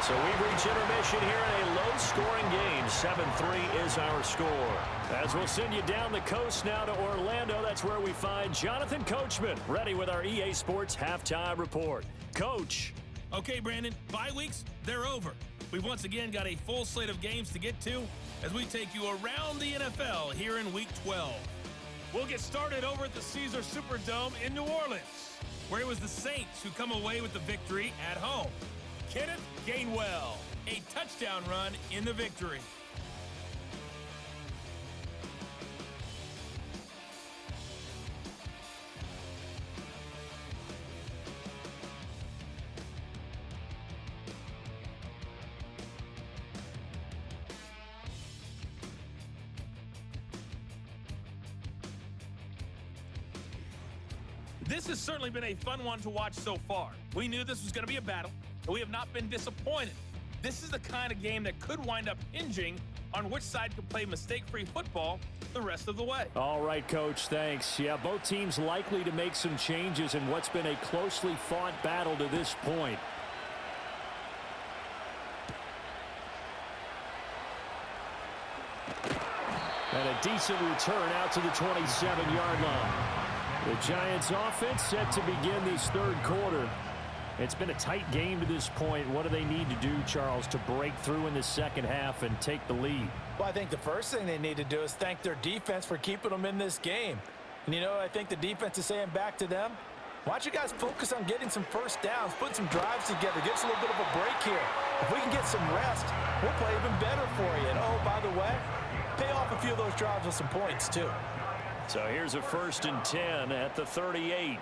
So we've reached intermission here in a low-scoring game. 7-3 is our score. As we'll send you down the coast now to Orlando, that's where we find Jonathan Coachman, ready with our EA Sports Halftime Report. Coach. Okay, Brandon, bye weeks, they're over. We've once again got a full slate of games to get to as we take you around the NFL here in Week 12. We'll get started over at the Caesar Superdome in New Orleans, where it was the Saints who come away with the victory at home. Kenneth Gainwell, a touchdown run in the victory. This has certainly been a fun one to watch so far. We knew this was going to be a battle, and we have not been disappointed. This is the kind of game that could wind up hinging on which side can play mistake-free football the rest of the way. All right, Coach, thanks. Yeah, both teams likely to make some changes in what's been a closely fought battle to this point. And a decent return out to the 27-yard line. The Giants offense set to begin this third quarter. It's been a tight game to this point. What do they need to do, Charles, to break through in the second half and take the lead? Well, I think the first thing they need to do is thank their defense for keeping them in this game. And, you know, I think the defense is saying back to them, why don't you guys focus on getting some first downs, put some drives together, give us a little bit of a break here. If we can get some rest, we'll play even better for you. And, oh, by the way, pay off a few of those drives with some points, too. So here's a 1st and 10 at the 38.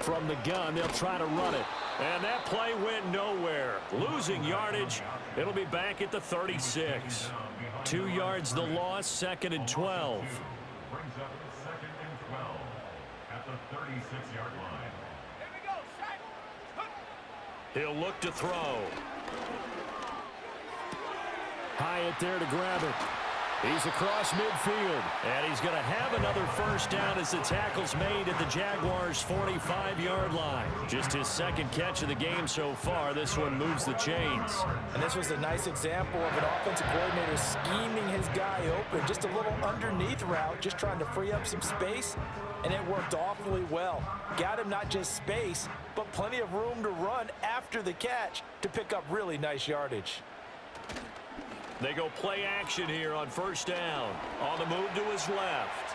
From the gun, they'll try to run it. And that play went nowhere. Losing yardage. It'll be back at the 36. 2 yards the loss, 2nd and 12. Brings up 2nd and 12 at the 36-yard line. He'll look to throw. Hyatt there to grab it. He's across midfield, and he's going to have another first down as the tackle's made at the Jaguars' 45-yard line. Just his second catch of the game so far. This one moves the chains. And this was a nice example of an offensive coordinator scheming his guy open. Just a little underneath route, just trying to free up some space, and it worked awfully well. Got him not just space, but plenty of room to run after the catch to pick up really nice yardage. They go play action here on first down. On the move to his left.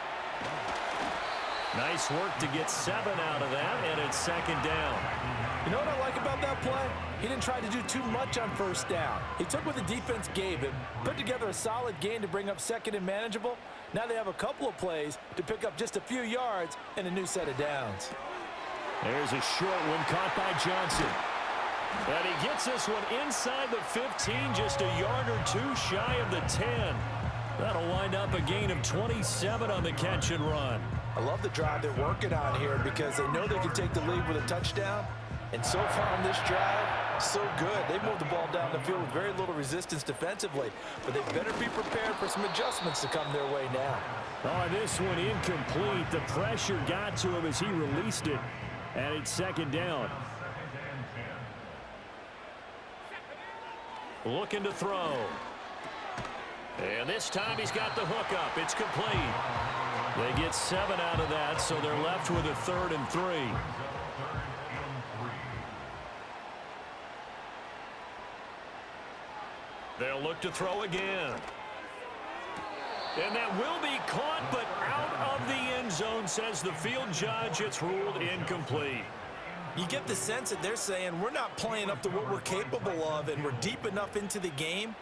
Nice work to get 7 out of that, and it's 2nd down. You know what I like about that play? He didn't try to do too much on first down. He took what the defense gave him, put together a solid gain to bring up 2nd and manageable. Now they have a couple of plays to pick up just a few yards and a new set of downs. There's a short one caught by Johnson. And he gets this one inside the 15, just a yard or two shy of the 10. That'll wind up a gain of 27 on the catch and run. I love the drive they're working on here because they know they can take the lead with a touchdown. And so far on this drive, so good. They've moved the ball down the field with very little resistance defensively. But they better be prepared for some adjustments to come their way now. Oh, this one incomplete. The pressure got to him as he released it. And it's 2nd down. Looking to throw. And this time he's got the hook up. It's complete. They get 7 out of that, so they're left with a 3rd and 3. They'll look to throw again. And that will be caught, but out of the end zone, says the field judge. It's ruled incomplete. You get the sense that they're saying we're not playing up to what we're capable of, and we're deep enough into the game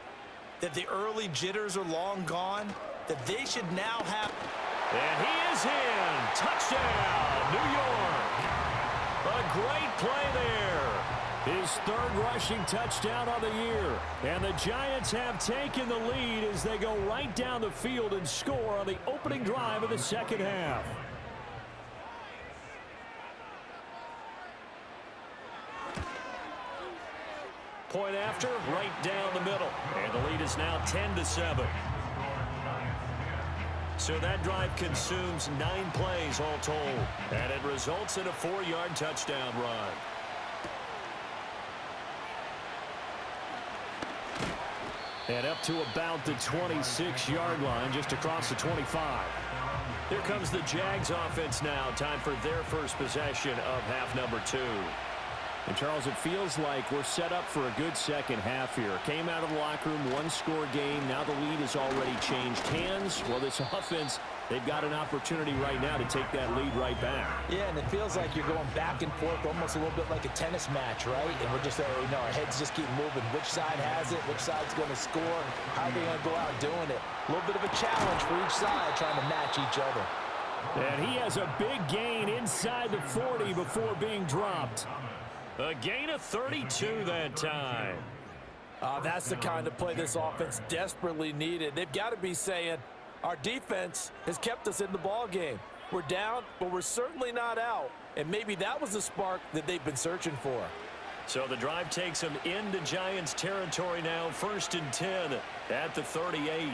that the early jitters are long gone, that they should now have. And he is in. Touchdown, New York. A great play there. His 3rd rushing touchdown of the year. And the Giants have taken the lead as they go right down the field and score on the opening drive of the second half. Point after, right down the middle. And the lead is now 10-7. So that drive consumes 9 plays all told. And it results in a 4-yard touchdown run. And up to about the 26-yard line, just across the 25. Here comes the Jags offense now. Time for their first possession of half number 2. And, Charles, it feels like we're set up for a good second half here. Came out of the locker room, one-score game. Now the lead has already changed hands. Well, this offense, they've got an opportunity right now to take that lead right back. Yeah, and it feels like you're going back and forth, almost a little bit like a tennis match, right? And we're just, our heads just keep moving. Which side has it? Which side's going to score? How are they going to go out doing it? A little bit of a challenge for each side, trying to match each other. And he has a big gain inside the 40 before being dropped. A gain of 32 that time. That's the kind of play this offense desperately needed. They've got to be saying, our defense has kept us in the ball game. We're down, but we're certainly not out. And maybe that was the spark that they've been searching for. So the drive takes them into Giants territory now. 1st and 10 at the 38.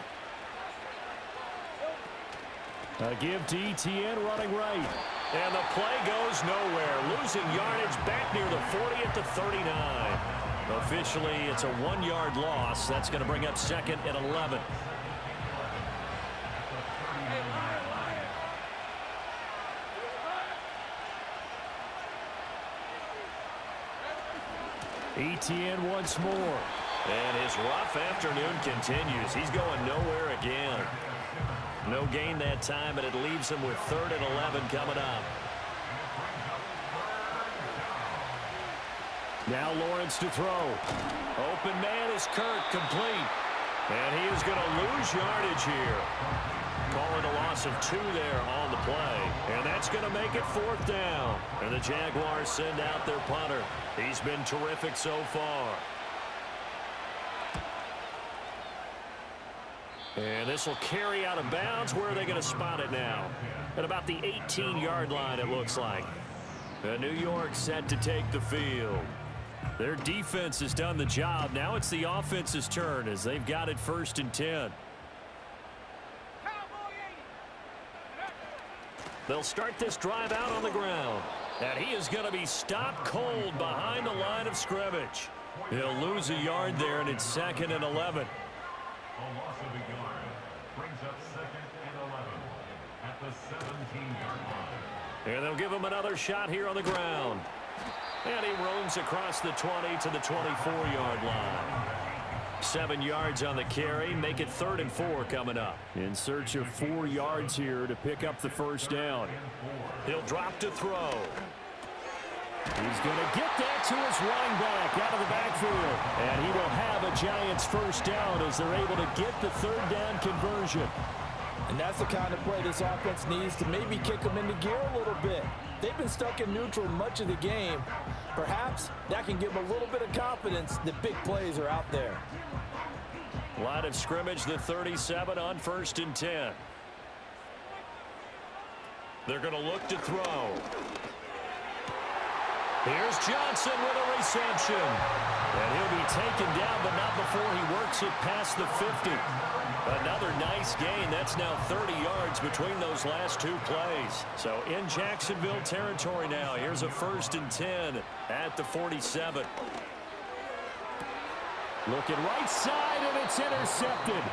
A give to Etienne running right. And the play goes nowhere. Losing yardage back near the 40 at the 39. Officially, it's a 1-yard loss. That's going to bring up 2nd and 11. Etienne once more. And his rough afternoon continues. He's going nowhere again. No gain that time, and it leaves him with 3rd and 11 coming up. Now Lawrence to throw. Open man is Kirk, complete. And he is going to lose yardage here. Call it a loss of 2 there on the play. And that's going to make it 4th down. And the Jaguars send out their punter. He's been terrific so far. And this will carry out of bounds. Where are they going to spot it now? At about the 18-yard line, it looks like. And New York set to take the field. Their defense has done the job. Now it's the offense's turn as they've got it 1st and 10. They'll start this drive out on the ground. And he is going to be stopped cold behind the line of scrimmage. He'll lose a yard there, and it's 2nd and 11. A loss of a yard brings up 2nd and 11 at the 17-yard line. And they'll give him another shot here on the ground. And he roams across the 20 to the 24-yard line. 7 yards on the carry. Make it 3rd and 4 coming up. In search of 4 yards here to pick up the 1st down. He'll drop to throw. He's going to get that to his running back out of the backfield. And he will have a Giants 1st down as they're able to get the 3rd down conversion. And that's the kind of play this offense needs to maybe kick them into gear a little bit. They've been stuck in neutral much of the game. Perhaps that can give them a little bit of confidence that big plays are out there. Line of scrimmage, the 37 on 1st and 10. They're going to look to throw. Here's Johnson with a reception. And he'll be taken down, but not before he works it past the 50. Another nice gain. That's now 30 yards between those last 2 plays. So in Jacksonville territory now. Here's a 1st and 10 at the 47. Looking right side, and it's intercepted.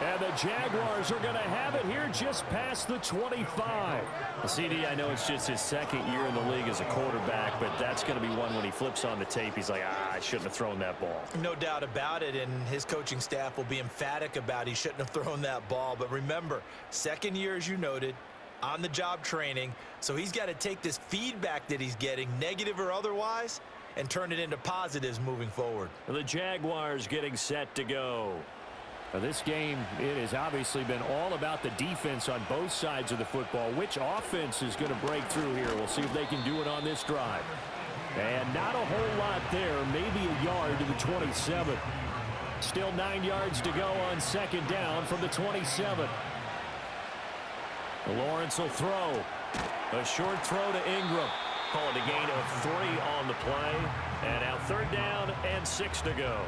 And the Jaguars are going to have it here just past the 25. CD, I know it's just his 2nd year in the league as a quarterback, but that's going to be one when he flips on the tape. He's like, I shouldn't have thrown that ball. No doubt about it, and his coaching staff will be emphatic about he shouldn't have thrown that ball. But remember, 2nd year, as you noted, on-the-job training. So he's got to take this feedback that he's getting, negative or otherwise, and turn it into positives moving forward. The Jaguars getting set to go. Now this game, it has obviously been all about the defense on both sides of the football. Which offense is going to break through here? We'll see if they can do it on this drive. And not a whole lot there, maybe a yard to the 27. Still 9 yards to go on 2nd down from the 27. Lawrence will throw. A short throw to Ingram. Call it a gain of 3 on the play. And now 3rd down and 6 to go.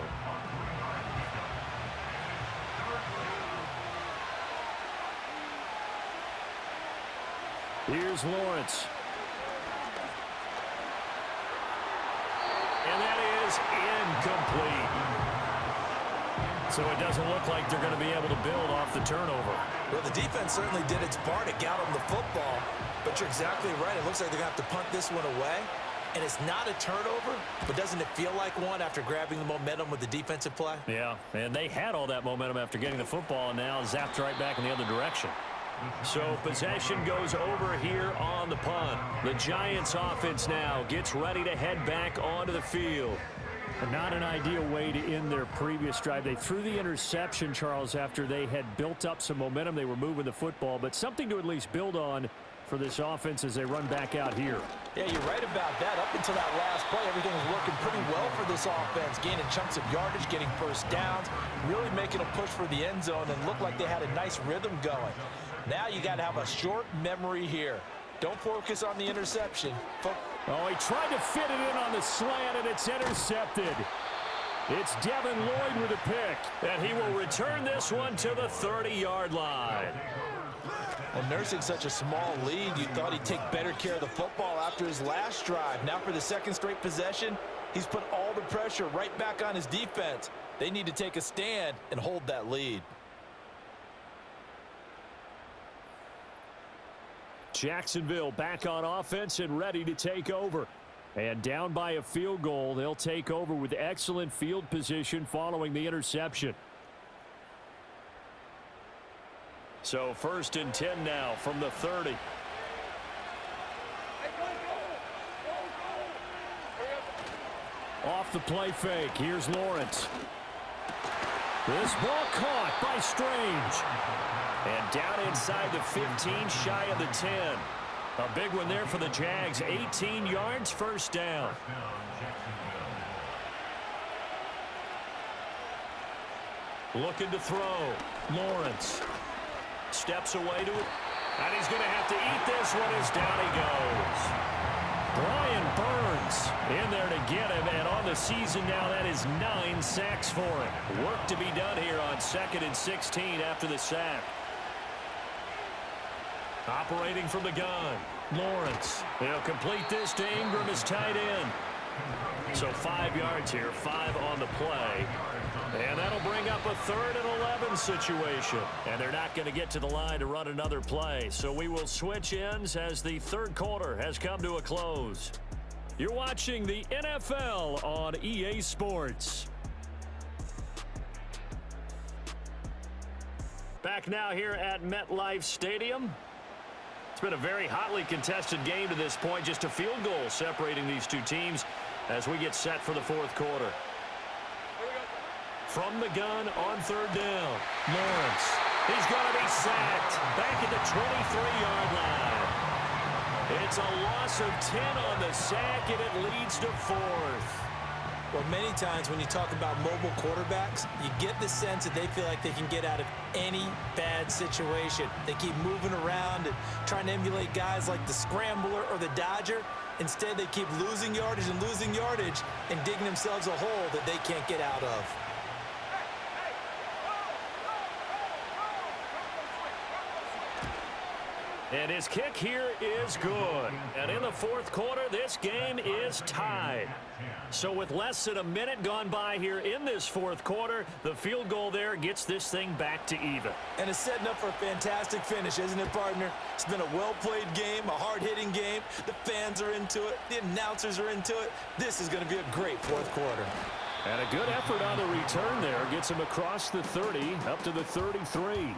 Here's Lawrence. And that is incomplete. So it doesn't look like they're going to be able to build off the turnover. Well, the defense certainly did its part to get them the football, but you're exactly right. It looks like they're going to have to punt this one away. And it's not a turnover, but doesn't it feel like one after grabbing the momentum with the defensive play? Yeah, and they had all that momentum after getting the football and now zapped right back in the other direction. So possession goes over here on the punt. The Giants offense now gets ready to head back onto the field. Not an ideal way to end their previous drive. They threw the interception, Charles, after they had built up some momentum. They were moving the football, but something to at least build on for this offense as they run back out here. Yeah, you're right about that. Up until that last play, everything was working pretty well for this offense, gaining chunks of yardage, getting first downs, really making a push for the end zone, and looked like they had a nice rhythm going. Now you got to have a short memory here. Don't focus on the interception. Oh, he tried to fit it in on the slant, and it's intercepted. It's Devin Lloyd with a pick, and he will return this one to the 30-yard line. Well, nursing such a small lead, you thought he'd take better care of the football after his last drive. Now for the second straight possession, he's put all the pressure right back on his defense. They need to take a stand and hold that lead. Jacksonville back on offense and ready to take over. And down by a field goal, they'll take over with excellent field position following the interception. So 1st and 10 now from the 30. Off the play fake. Here's Lawrence. This ball caught by Strange. And down inside the 15, shy of the 10. A big one there for the Jags. 18 yards, first down. Looking to throw. Lawrence steps away to it. And he's going to have to eat this one as down he goes. Brian Burns in there to get him. And on the season now, that is 9 sacks for him. Work to be done here on 2nd and 16 after the sack. Operating from the gun. Lawrence. They'll complete this to Ingram as tight end. So 5 yards here, 5 on the play. And that'll bring up a 3rd and 11 situation. And they're not going to get to the line to run another play. So we will switch ends as the 3rd quarter has come to a close. You're watching the NFL on EA Sports. Back now here at MetLife Stadium. It's been a very hotly contested game to this point. Just a field goal separating these two teams as we get set for the 4th quarter. From the gun on 3rd down. Lawrence. He's going to be sacked. Back at the 23-yard line. It's a loss of 10 on the sack, and it leads to 4th. Well, many times when you talk about mobile quarterbacks, you get the sense that they feel like they can get out of any bad situation. They keep moving around and trying to emulate guys like the Scrambler or the Dodger. Instead, they keep losing yardage and digging themselves a hole that they can't get out of. And his kick here is good. And in the 4th quarter, this game is tied. So with less than a minute gone by here in this 4th quarter, the field goal there gets this thing back to even. And it's setting up for a fantastic finish, isn't it, partner? It's been a well-played game, a hard-hitting game. The fans are into it. The announcers are into it. This is going to be a great 4th quarter. And a good effort on the return there. Gets him across the 30, up to the 33.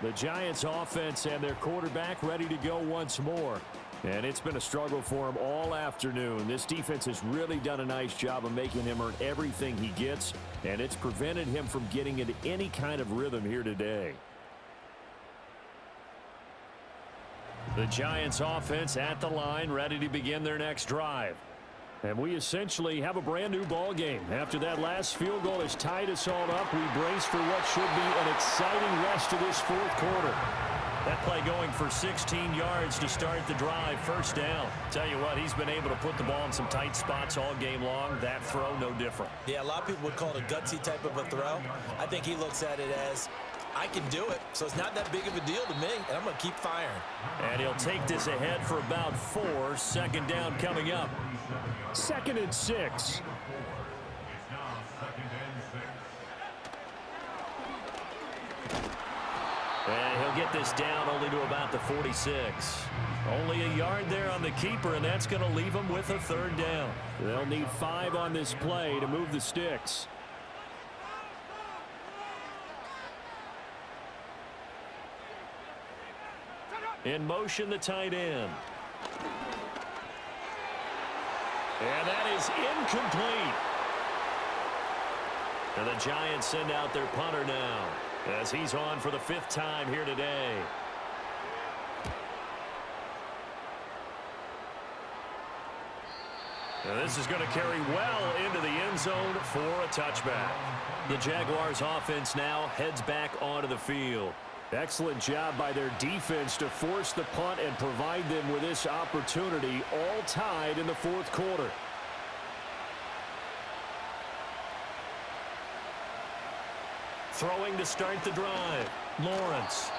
The Giants offense and their quarterback ready to go once more. And it's been a struggle for him all afternoon. This defense has really done a nice job of making him earn everything he gets, and it's prevented him from getting into any kind of rhythm here today. The Giants offense at the line, ready to begin their next drive. And we essentially have a brand new ball game. After that last field goal has tied us all up, we brace for what should be an exciting rest of this 4th quarter. That play going for 16 yards to start the drive, first down. Tell you what, he's been able to put the ball in some tight spots all game long. That throw, no different. Yeah, a lot of people would call it a gutsy type of a throw. I think he looks at it as, I can do it, so it's not that big of a deal to me, and I'm going to keep firing. And he'll take this ahead for about 4. 2nd down coming up. 2nd and 6. And he'll get this down only to about the 46. Only a yard there on the keeper, and that's going to leave them with a third down. They'll need 5 on this play to move the sticks. In motion, the tight end. And that is incomplete. And the Giants send out their punter now, as he's on for the 5th time here today. And this is going to carry well into the end zone for a touchback. The Jaguars offense now heads back onto the field. Excellent job by their defense to force the punt and provide them with this opportunity, all tied in the 4th quarter. Throwing to start the drive, Lawrence.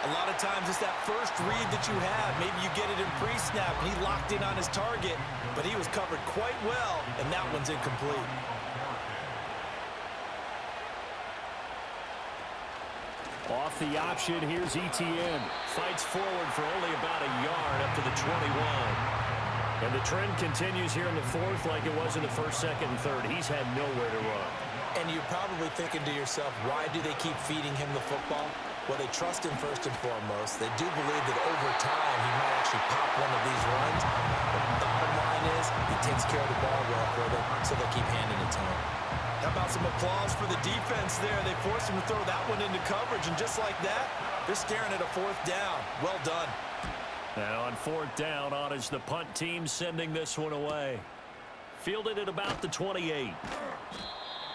A lot of times it's that first read that you have. Maybe you get it in pre-snap, and he locked in on his target, but he was covered quite well, and that one's incomplete. Off the option, here's Etienne. Fights forward for only about a yard up to the 21. And the trend continues here in the 4th like it was in the 1st, 2nd, and 3rd. He's had nowhere to run. And you're probably thinking to yourself, why do they keep feeding him the football? Well, they trust him first and foremost. They do believe that over time he might actually pop one of these runs. But the bottom line is he takes care of the ball well for them, so they keep handing it to him. How about some applause for the defense there? They forced him to throw that one into coverage, and just like that, they're staring at a 4th down. Well done. Now on 4th down, on is the punt team sending this one away. Fielded at about the 28.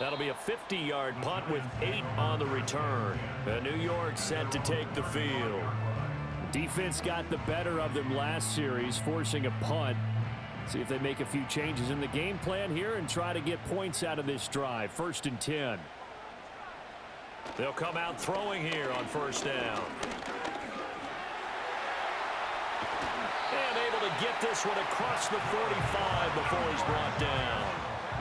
That'll be a 50-yard punt with 8 on the return. New York set to take the field. Defense got the better of them last series, forcing a punt. See if they make a few changes in the game plan here and try to get points out of this drive. 1st and 10. They'll come out throwing here on 1st down. And able to get this one across the 45 before he's brought down.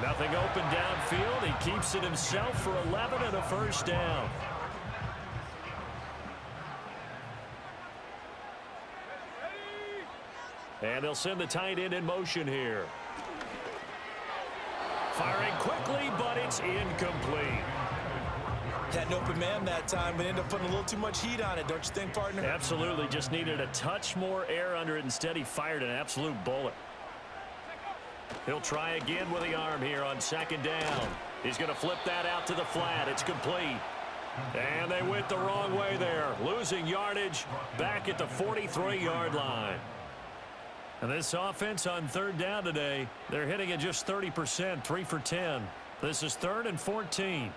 Nothing open downfield. He keeps it himself for 11 and a 1st down. And they'll send the tight end in motion here. Firing quickly, but it's incomplete. Had an open man that time, but ended up putting a little too much heat on it, don't you think, partner? Absolutely. Just needed a touch more air under it. Instead, he fired an absolute bullet. He'll try again with the arm here on 2nd down. He's going to flip that out to the flat. It's complete. And they went the wrong way there. Losing yardage back at the 43-yard line. And this offense on 3rd down today, they're hitting at just 30%, 3 for 10. This is 3rd and 14.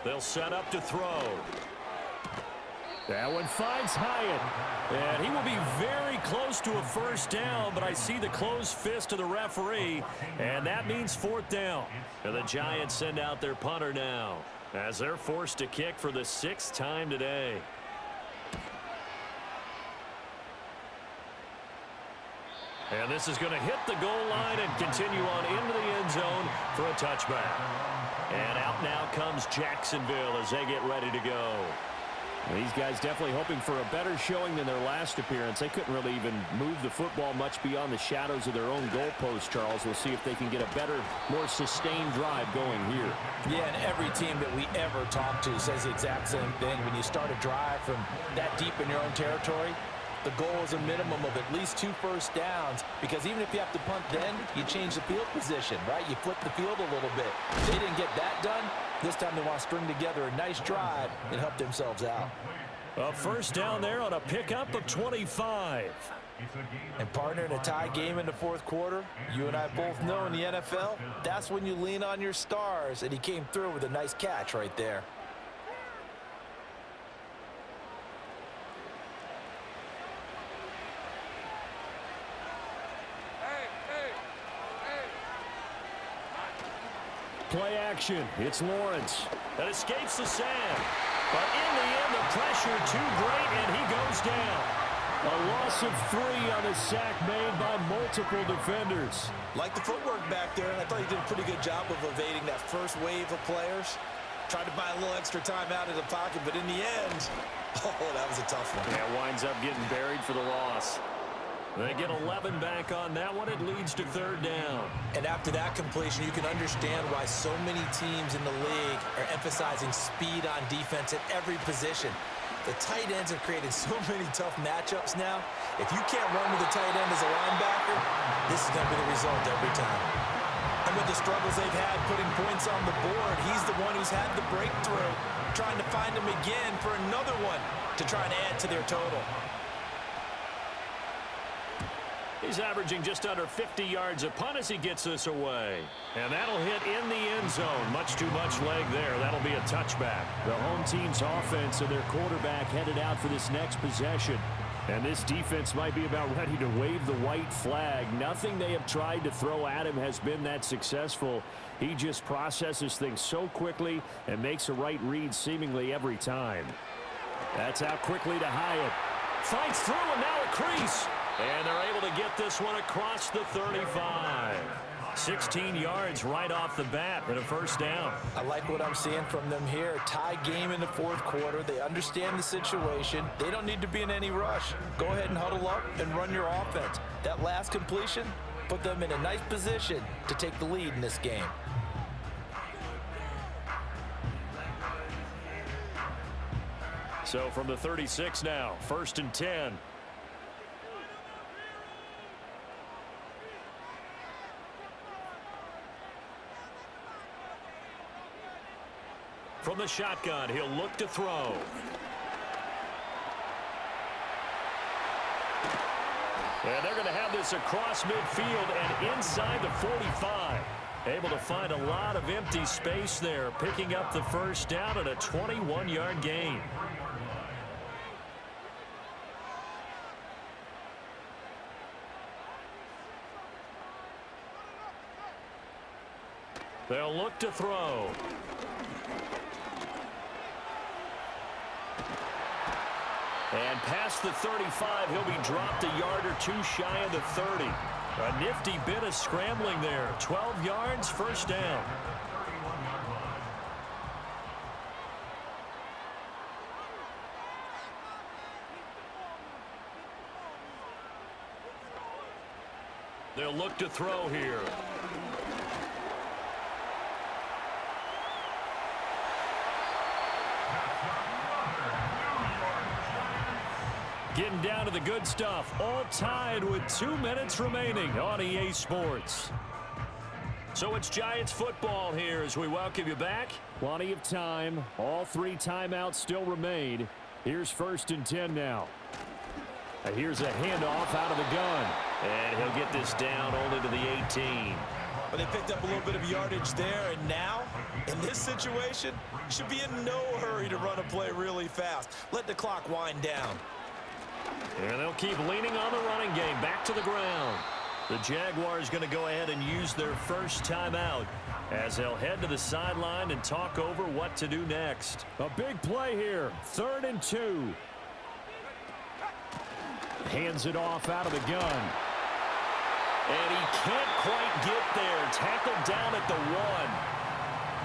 They'll set up to throw. That one finds Hyatt. And he will be very close to a 1st down, but I see the closed fist of the referee, and that means 4th down. And the Giants send out their punter now, as they're forced to kick for the 6th time today. And this is going to hit the goal line and continue on into the end zone for a touchback. And out now comes Jacksonville as they get ready to go. These guys definitely hoping for a better showing than their last appearance. They couldn't really even move the football much beyond the shadows of their own goalpost, Charles. We'll see if they can get a better, more sustained drive going here. Yeah, and every team that we ever talk to says the exact same thing. When you start a drive from that deep in your own territory, the goal is a minimum of at least 2 first downs, because even if you have to punt then, you change the field position, right? You flip the field a little bit. They didn't get that done. This time they want to string together a nice drive and help themselves out. A first down there on a pickup of 25. And partner, in a tie game in the 4th quarter, you and I both know in the NFL, that's when you lean on your stars, and he came through with a nice catch right there. Play action. It's Lawrence. That escapes the sand. But in the end, the pressure too great, and he goes down. A loss of 3 on a sack made by multiple defenders. Like the footwork back there, and I thought he did a pretty good job of evading that first wave of players. Tried to buy a little extra time out of the pocket, but in the end, oh, that was a tough one. Yeah, winds up getting buried for the loss. They get 11 back on that one. It leads to third down. And after that completion, you can understand why so many teams in the league are emphasizing speed on defense at every position. The tight ends have created so many tough matchups now. If you can't run with a tight end as a linebacker, this is going to be the result every time. And with the struggles they've had putting points on the board, he's the one who's had the breakthrough, trying to find him again for another one to try and add to their total. He's averaging just under 50 yards a punt as he gets this away. And that'll hit in the end zone. Much too much leg there. That'll be a touchback. The home team's offense and their quarterback headed out for this next possession. And this defense might be about ready to wave the white flag. Nothing they have tried to throw at him has been that successful. He just processes things so quickly and makes a right read seemingly every time. That's out quickly to Hyatt. Fights through and now a crease. And they're able to get this one across the 35. 16 yards right off the bat and a first down. I like what I'm seeing from them here. Tie game in the fourth quarter. They understand the situation. They don't need to be in any rush. Go ahead and huddle up and run your offense. That last completion put them in a nice position to take the lead in this game. So from the 36 now, 1st and 10. From the shotgun, he'll look to throw. And they're going to have this across midfield and inside the 45. Able to find a lot of empty space there, picking up the first down at a 21-yard gain. They'll look to throw. And past the 35, he'll be dropped a yard or two shy of the 30. A nifty bit of scrambling there. 12 yards, first down. They'll look to throw here. Getting down to the good stuff. All tied with 2 minutes remaining on EA Sports. So it's Giants football here as we welcome you back. Plenty of time. All 3 timeouts still remain. Here's 1st and 10 now. Here's a handoff out of the gun. And he'll get this down only to the 18. But they picked up a little bit of yardage there, and now, in this situation, should be in no hurry to run a play really fast. Let the clock wind down. And they'll keep leaning on the running game. Back to the ground. The Jaguars going to go ahead and use their first timeout as they'll head to the sideline and talk over what to do next. A big play here. 3rd and 2. Hands it off out of the gun. And he can't quite get there. Tackled down at the 1.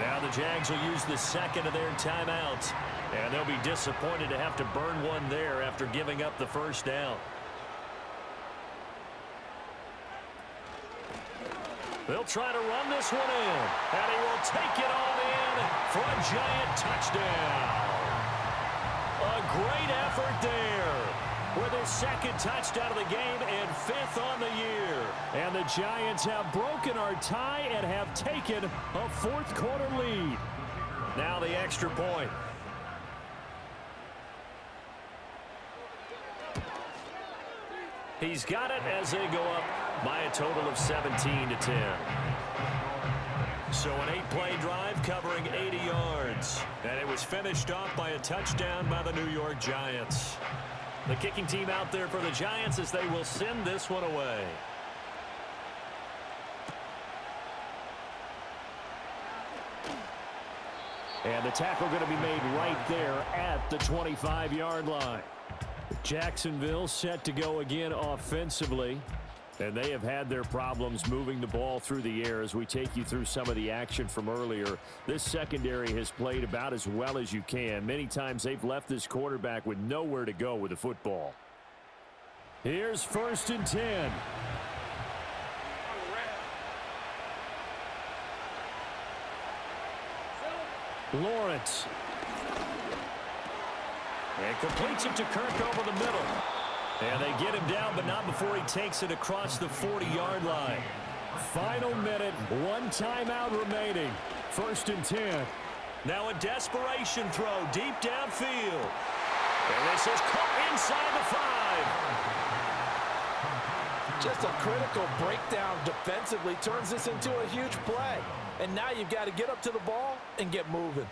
Now the Jags will use the second of their timeouts. And they'll be disappointed to have to burn one there after giving up the first down. They'll try to run this one in. And he will take it on in for a Giant touchdown. A great effort there with his 2nd touchdown of the game and 5th on the year. And the Giants have broken our tie and have taken a 4th quarter lead. Now the extra point. He's got it as they go up by a total of 17-10. So an 8-play drive covering 80 yards. And it was finished off by a touchdown by the New York Giants. The kicking team out there for the Giants as they will send this one away. And the tackle going to be made right there at the 25-yard line. Jacksonville set to go again offensively. And they have had their problems moving the ball through the air as we take you through some of the action from earlier. This secondary has played about as well as you can. Many times they've left this quarterback with nowhere to go with the football. Here's 1st and 10. Lawrence. And completes it to Kirk over the middle. And they get him down, but not before he takes it across the 40-yard line. Final minute, 1 timeout remaining. 1st and 10. Now a desperation throw deep downfield. And this is caught inside the 5. Just a critical breakdown defensively turns this into a huge play. And now you've got to get up to the ball and get moving.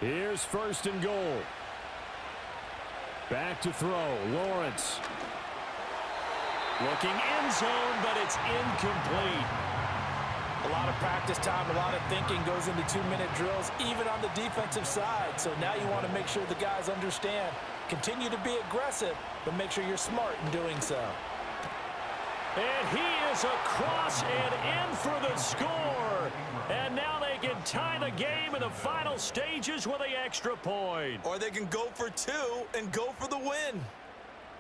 Here's 1st and goal. Back to throw. Lawrence. Looking end zone, but it's incomplete. A lot of practice time, a lot of thinking goes into 2-minute drills, even on the defensive side. So now you want to make sure the guys understand. Continue to be aggressive, but make sure you're smart in doing so. And he is across and in for the score. And now they can tie the game in the final stages with the extra point. Or they can go for 2 and go for the win.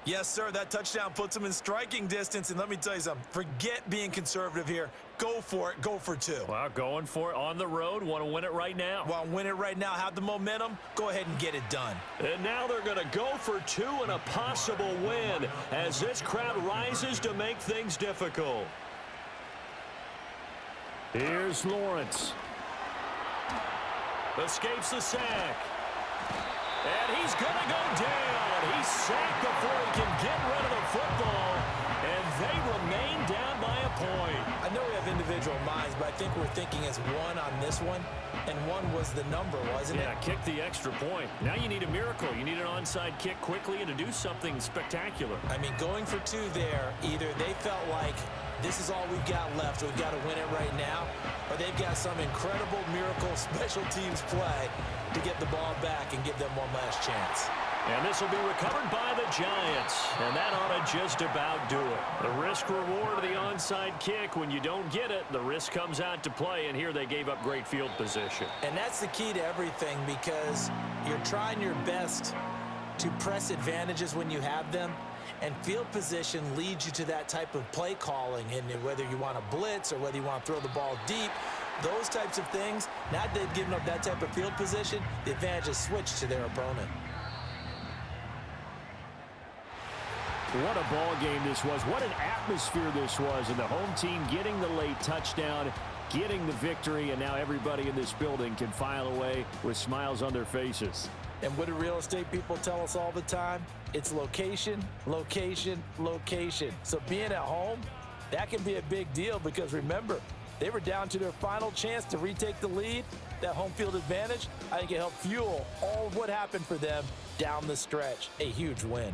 Yes, sir, that touchdown puts them in striking distance. And let me tell you something, forget being conservative here. Go for it, go for 2. Well, going for it on the road. Want to win it right now. Want to win it right now, have the momentum, go ahead and get it done. And now they're going to go for 2 and a possible win as this crowd rises to make things difficult. Here's Lawrence. Escapes the sack. And he's going to go down. He's sacked before he can get rid of the football. And they remain down by a point. I know we have individual minds, but I think we're thinking as 1 on this one. And 1 was the number, wasn't it? Yeah, kick the extra point. Now you need a miracle. You need an onside kick quickly and to do something spectacular. I mean, going for 2 there, either they felt like this is all we've got left, we've got to win it right now, or they've got some incredible miracle special teams play to get the ball back and give them one last chance. And this will be recovered by the Giants. And that ought to just about do it. The risk-reward of the onside kick, when you don't get it, the risk comes out to play, and here they gave up great field position. And that's the key to everything, because you're trying your best to press advantages when you have them, and field position leads you to that type of play calling, and whether you want to blitz or whether you want to throw the ball deep, those types of things, now that they've given up that type of field position, the advantage is switched to their opponent. What a ball game this was. What an atmosphere this was. And the home team getting the late touchdown, getting the victory, and now everybody in this building can file away with smiles on their faces. And what do real estate people tell us all the time? It's location, location, location. So being at home, that can be a big deal because remember, they were down to their final chance to retake the lead. That home field advantage, I think it helped fuel all of what happened for them down the stretch. A huge win.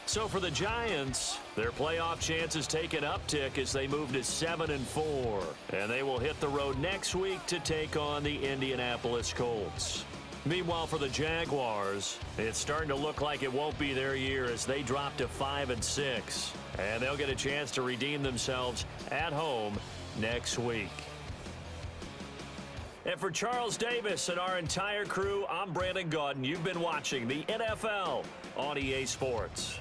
So for the Giants, their playoff chances take an uptick as they move to 7-4. And they will hit the road next week to take on the Indianapolis Colts. Meanwhile, for the Jaguars, it's starting to look like it won't be their year as they drop to 5-6. And they'll get a chance to redeem themselves at home next week. And for Charles Davis and our entire crew, I'm Brandon Gaudin. You've been watching the NFL on EA Sports.